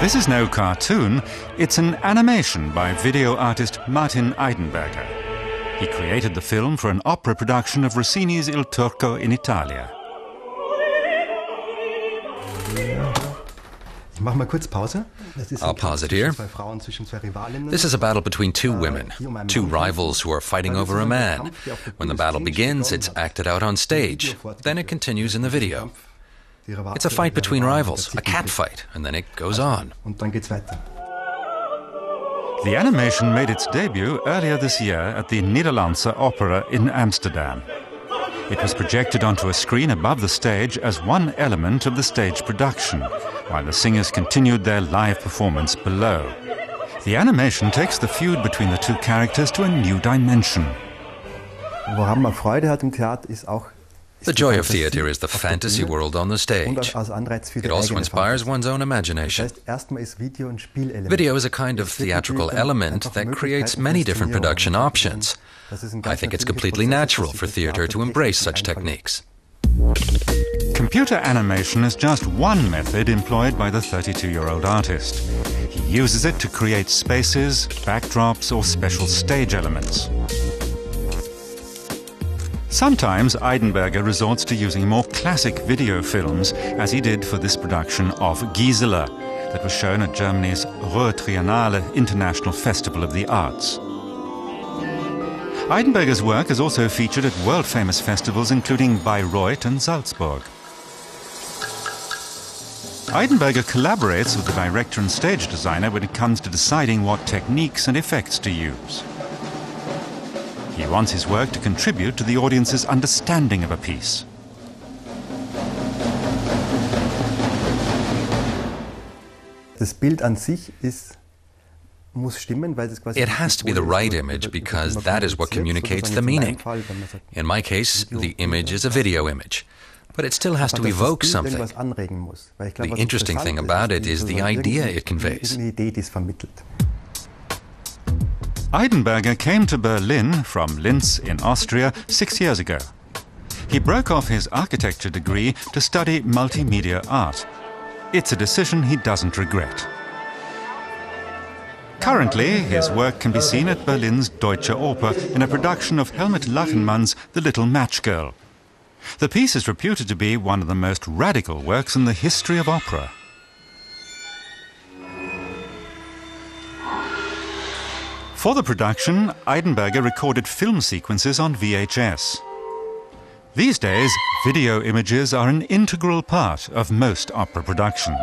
This is no cartoon, it's an animation by video artist Martin Eidenberger. He created the film for an opera production of Rossini's Il Turco in Italia. I'll pause it here. This is a battle between two women, two rivals who are fighting over a man. When the battle begins, it's acted out on stage. Then it continues in the video. It's a fight between rivals, a cat fight, and then it goes on. The animation made its debut earlier this year at the Nederlandse Opera in Amsterdam. It was projected onto a screen above the stage as one element of the stage production, while the singers continued their live performance below. The animation takes the feud between the two characters to a new dimension. The joy of theatre is the fantasy world on the stage. It also inspires one's own imagination. Video is a kind of theatrical element that creates many different production options. I think it's completely natural for theatre to embrace such techniques. Computer animation is just one method employed by the 32-year-old artist. He uses it to create spaces, backdrops, or special stage elements. Sometimes Eidenberger resorts to using more classic video films, as he did for this production of Gisela, that was shown at Germany's Ruhr Triennale International Festival of the Arts. Eidenberger's work is also featured at world-famous festivals including Bayreuth and Salzburg. Eidenberger collaborates with the director and stage designer when it comes to deciding what techniques and effects to use. He wants his work to contribute to the audience's understanding of a piece. It has to be the right image because that is what communicates the meaning. In my case, the image is a video image, but it still has to evoke something. The interesting thing about it is the idea it conveys. Eidenberger came to Berlin from Linz in Austria 6 years ago. He broke off his architecture degree to study multimedia art. It's a decision he doesn't regret. Currently, his work can be seen at Berlin's Deutsche Oper in a production of Helmut Lachenmann's The Little Match Girl. The piece is reputed to be one of the most radical works in the history of opera. For the production, Eidenberger recorded film sequences on VHS. These days, video images are an integral part of most opera productions.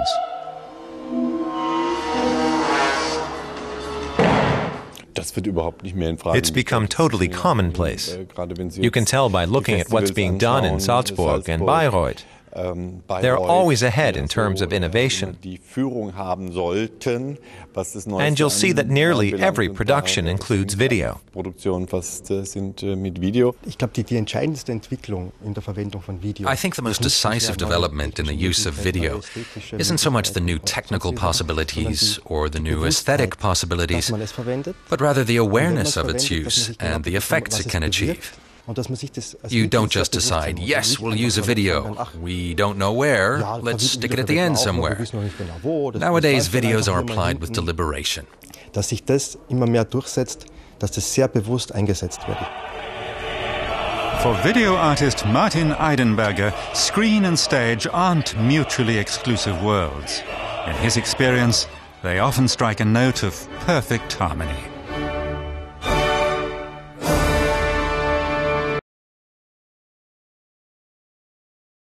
It's become totally commonplace. You can tell by looking at what's being done in Salzburg and Bayreuth. They're always ahead in terms of innovation. And you'll see that nearly every production includes video. I think the most decisive development in the use of video isn't so much the new technical possibilities or the new aesthetic possibilities, but rather the awareness of its use and the effects it can achieve. You don't just decide, yes, we'll use a video. We don't know where, let's stick it at the end somewhere. Nowadays, videos are applied with deliberation. For video artist Martin Eidenberger, screen and stage aren't mutually exclusive worlds. In his experience, they often strike a note of perfect harmony.